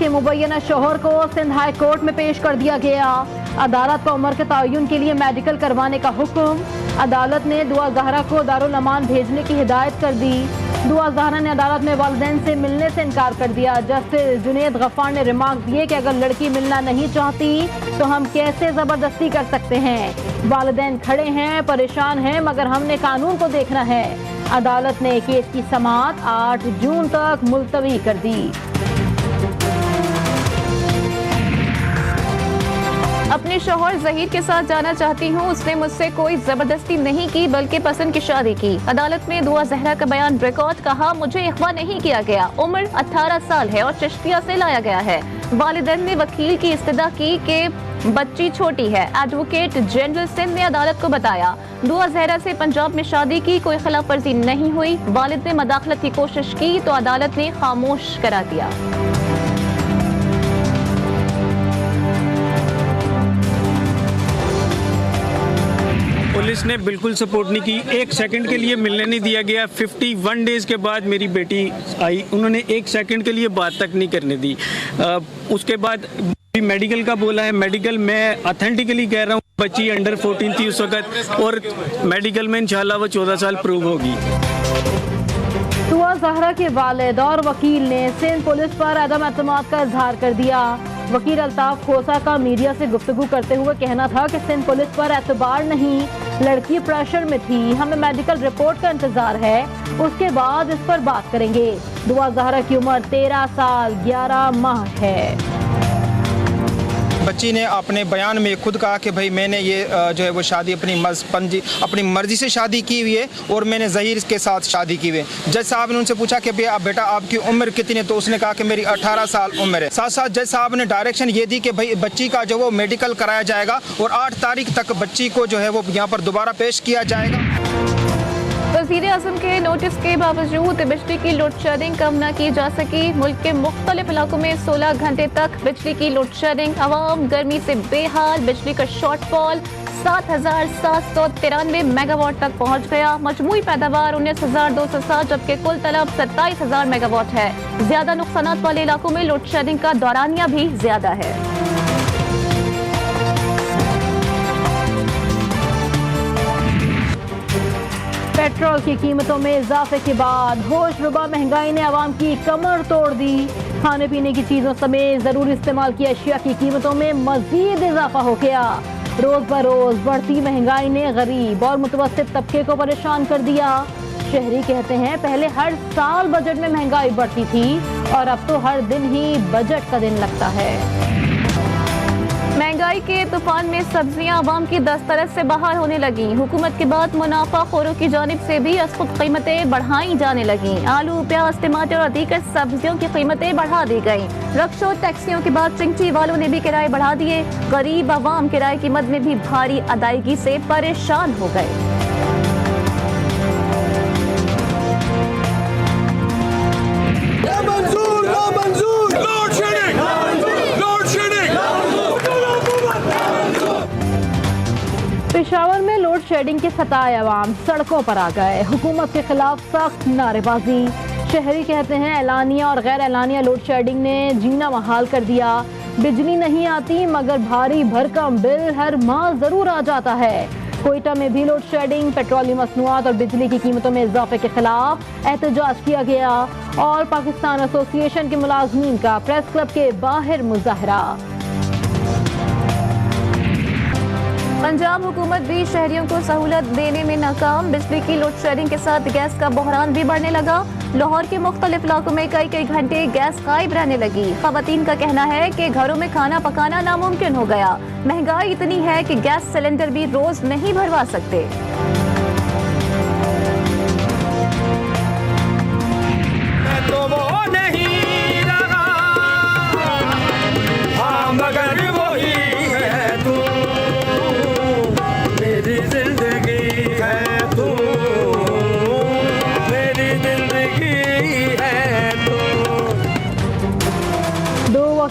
के मुबैना शोहर को सिंध हाई कोर्ट में पेश कर दिया गया। अदालत को उम्र के तयन के लिए मेडिकल करवाने का हुक्म। अदालत ने दुआ ज़हरा को दारुल अमान भेजने की हिदायत कर दी। दुआ ज़हरा ने अदालत में वालिदैन से मिलने से इनकार कर दिया। जस्टिस जुनेद गफ्फार ने रिमार्क दिए कि अगर लड़की मिलना नहीं चाहती तो हम कैसे ज़बरदस्ती कर सकते हैं। वालिदैन खड़े हैं, परेशान हैं, मगर हमने कानून को देखना है। अदालत ने केस की समाअत 8 जून तक मुलतवी कर दी। अपने शौहर ज़हीर के साथ जाना चाहती हूँ। उसने मुझसे कोई जबरदस्ती नहीं की बल्कि पसंद की शादी की। अदालत में दुआ ज़हरा का बयान रिकॉर्ड। कहा, मुझे अगवा नहीं किया गया। उम्र 18 साल है और चिश्तिया से लाया गया है। वालिदैन ने वकील की इस्तदा की कि बच्ची छोटी है। एडवोकेट जनरल सिंध ने अदालत को बताया, दुआ ज़हरा से पंजाब में शादी की कोई खिलाफ वर्जी नहीं हुई। वालिद ने मदाखलत की कोशिश की तो अदालत ने खामोश करा दिया। पुलिस ने बिल्कुल सपोर्ट नहीं की। 1 सेकंड के लिए मिलने नहीं दिया गया। 51 डेज के बाद मेरी बेटी आई, उन्होंने 1 सेकंड के लिए बात तक नहीं करने दी। उसके बाद मेडिकल का बोला है। मेडिकल मैं ऑथेंटिकली कह रहा हूँ, बच्ची अंडर 14 थी उस वक्त और मेडिकल में इंशाल्लाह वो 14 साल प्रूव होगी। दुआ ज़हरा के वालिद और वकील ने सिंध पुलिस पर अदम एतमाद का इजहार कर दिया। वकील अल्ताफ खोसा का मीडिया से गुफ्तगू करते हुए कहना था कि सिंध पुलिस पर एतबार नहीं, लड़की प्रेशर में थी, हमें मेडिकल रिपोर्ट का इंतजार है, उसके बाद इस पर बात करेंगे। दुआ ज़हरा की उम्र 13 साल 11 माह है। बच्ची ने अपने बयान में खुद कहा कि भाई मैंने ये जो है वो शादी अपनी मर्जी से शादी की हुई है और मैंने ज़हीर के साथ शादी की हुई है। जज साहब ने उनसे पूछा कि भैया बेटा आपकी उम्र कितनी है, तो उसने कहा कि मेरी 18 साल उम्र है। साथ साथ जज साहब ने डायरेक्शन ये दी कि भाई बच्ची का जो वो मेडिकल कराया जाएगा और 8 तारीख तक बच्ची को जो है वो यहाँ पर दोबारा पेश किया जाएगा। वज़ीर-ए-आज़म के नोटिस के बावजूद बिजली की लोड शेडिंग कम न की जा सकी। मुल्क के मुख्तलिफ इलाकों में 16 घंटे तक बिजली की लोड शेडिंग। अवाम गर्मी से बेहाल। बिजली का शॉर्टफॉल 7,793 मेगावाट तक पहुँच गया। मजमूई पैदावार 19,207 जबकि कुल तलब 27,000 मेगावाट है। ज्यादा नुकसानात वाले इलाकों में लोड शेडिंग का दौरानिया भी ज्यादा है। पेट्रोल की कीमतों में इजाफे के बाद होशरुबा महंगाई ने आवाम की कमर तोड़ दी। खाने पीने की चीजों समेत जरूरी इस्तेमाल की अशिया की कीमतों में मजीद इजाफा हो गया। रोज बरोज बढ़ती महंगाई ने गरीब और मुतवस्सित तबके को परेशान कर दिया। शहरी कहते हैं, पहले हर साल बजट में महंगाई बढ़ती थी और अब तो हर दिन ही बजट का दिन लगता है। महंगाई के तूफान में सब्जियां आवाम की दस्तरस से बाहर होने लगी। हुकूमत के बाद मुनाफाखोरों की जानिब से भी असखुद कीमतें बढ़ाई जाने लगी। आलू, प्याज, टमाटर और दीगर सब्जियों की कीमतें बढ़ा दी गई। रक्शों टैक्सियों के बाद चिंची वालों ने भी किराए बढ़ा दिए। गरीब आवाम किराए की मद में भी भारी अदायगी से परेशान हो गए। पेशावर में लोड शेडिंग के सताए अवाम सड़कों पर आ गए। हुकूमत के खिलाफ सख्त नारेबाजी। शहरी कहते हैं, एलानिया और गैर एलानिया लोड शेडिंग ने जीना महाल कर दिया। बिजली नहीं आती मगर भारी भरकम बिल हर माह जरूर आ जाता है। कोयटा में भी लोड शेडिंग। पेट्रोलियम मसनूआत और बिजली की कीमतों में इजाफे के खिलाफ एहतजाज किया गया। ऑल पाकिस्तान एसोसिएशन के मुलाजमीन का प्रेस क्लब के बाहर मुजाहरा। पंजाब हुकूमत भी शहरियों को सहूलत देने में नाकाम। बिजली की लोड शेडिंग के साथ गैस का बहरान भी बढ़ने लगा। लाहौर के मुख्तलिफ इलाकों में कई घंटे गैस गायब रहने लगी। खवातीन का कहना है कि घरों में खाना पकाना नामुमकिन हो गया। महंगाई इतनी है कि गैस सिलेंडर भी रोज नहीं भरवा सकते।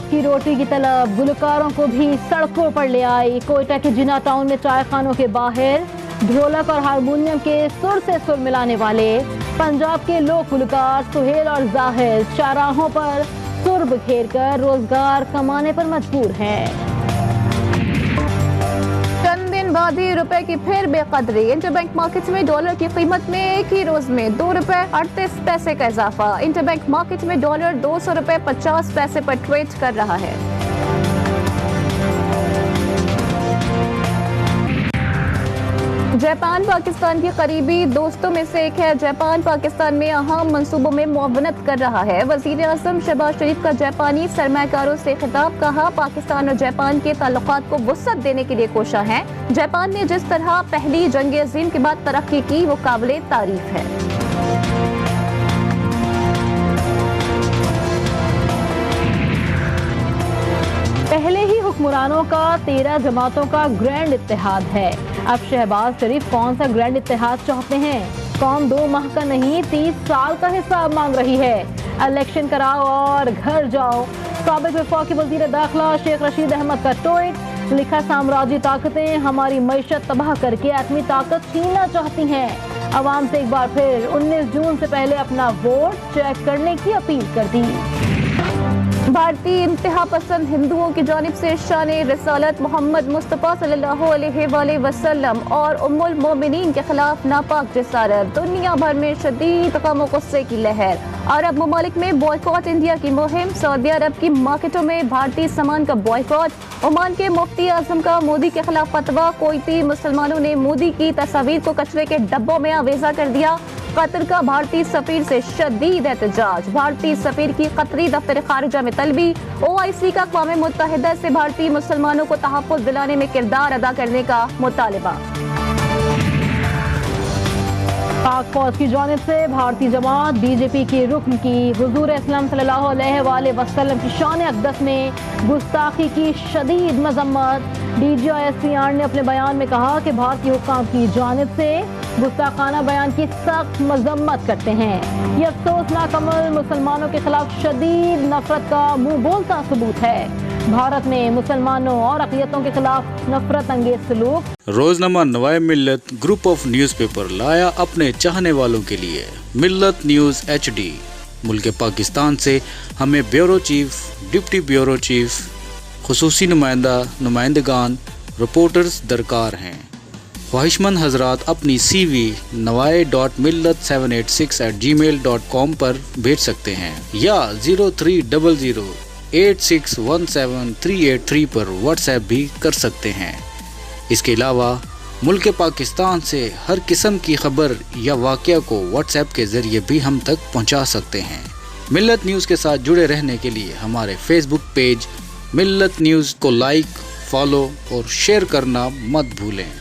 की रोटी की तलब गुलकारों को भी सड़कों पर ले आई। कोयटा के जिना टाउन में चाय खानों के बाहर ढोलक और हारमोनियम के सुर से सुर मिलाने वाले पंजाब के लोक गुलकार सुहेल और जाहिर चाराहों पर सुर मुड़ बिखेर कर रोजगार कमाने पर मजबूर हैं। चंद दिन बाद ही रुपए की फिर बेकदरी। इंटरबैंक मार्केट में डॉलर की कीमत में एक ही रोज में ₹2.38 का इजाफा। इंटरबैंक मार्केट में डॉलर ₹200.50 पर ट्रेड कर रहा है। जापान पाकिस्तान की करीबी दोस्तों में से एक है। जापान पाकिस्तान में अहम मंसूबों में मुआवनत कर रहा है। वजीर आज़म शहबाज शरीफ का जापानी सरमायाकारों से खिताब। कहा, पाकिस्तान और जापान के ताल्लुकात को वुसअत देने के लिए कोशा है। जापान ने जिस तरह पहली जंग अज़ीम के बाद तरक्की की वो काबिले तारीफ है। पहले ही हुक्मरानों का 13 जमातों का ग्रैंड इत्तेहाद है। अब शहबाज शरीफ कौन सा ग्रैंड इत्तेहाद चाहते हैं? कौम 2 माह का नहीं 30 साल का हिसाब मांग रही है। इलेक्शन कराओ और घर जाओ। साबिक वफाकी वजीर दाखिला शेख रशीद अहमद का ट्वीट। लिखा, साम्राज्यी ताकतें हमारी मईशत तबाह करके एटमी ताकत छीनना चाहती हैं। अवाम से एक बार फिर 19 जून से पहले अपना वोट चेक करने की अपील कर दी। भारतीय इंतहा पसंद हिंदुओं की जानिब से शान-ए रिसालत मोहम्मद मुस्तफ़ा सल्लल्लाहु अलैहि वसल्लम और उम्मुल मोमिनीन के खिलाफ नापाक जिसारत। दुनिया भर में शदीद गम और गुस्से की लहर। अरब ममालिक में बॉयकॉट इंडिया की मुहिम। सऊदी अरब की मार्केटों में भारतीय सामान का बॉयकॉट। ओमान के मुफ्ती आजम का मोदी के खिलाफ फतवा। कुवैती मुसलमानों ने मोदी की तस्वीर को कचरे के डब्बों में आवेजा कर दिया। कतर का भारतीय सफीर से शदीद एहतजाज। भारतीय सफीर की कतरी दफ्तर खारिजा में तलबी। OIC का अक़वाम मुत्तहिदा से भारतीय मुसलमानों को तहफ़्फ़ुज़ दिलाने में किरदार अदा करने का मुतालबा। पाक फौज की जानिब से भारतीय जमात BJP की रुकन की हुजूर इस्लाम सल्लल्लाहु अलैहि वसल्लम की शान अक़दस में गुस्ताखी की शदीद मजम्मत। DGISPR ने अपने बयान में कहा कि भारतीय हुक्काम की जानिब से गुस्ताखाना बयान की सख्त मजम्मत करते हैं। ये अफसोसनाक अमल मुसलमानों के खिलाफ शदीद नफरत का मुंह बोलता सबूत है। भारत में मुसलमानों और अक़लियतों के खिलाफ नफरत अंगेज सलूक। रोजनामा नवाए मिल्लत ग्रुप ऑफ न्यूज़पेपर लाया अपने चाहने वालों के लिए मिल्लत न्यूज़ HD। मुल्क पाकिस्तान से हमें bureau chief, deputy bureau chief, खुसूसी नुमाइंदगान, रिपोर्टर्स दरकार हैं। ख्वाहिशमंद हजरात अपनी CV nawai.millat786@gmail.com पर भेज सकते हैं या 0300861738 पर व्हाट्सएप भी कर सकते हैं। इसके अलावा मुल्क पाकिस्तान से हर किस्म की खबर या वाक़या को व्हाट्सएप के ज़रिए भी हम तक पहुंचा सकते हैं। मिल्लत न्यूज़ के साथ जुड़े रहने के लिए हमारे फेसबुक पेज मिल्लत न्यूज़ को लाइक, फॉलो और शेयर करना मत भूलें।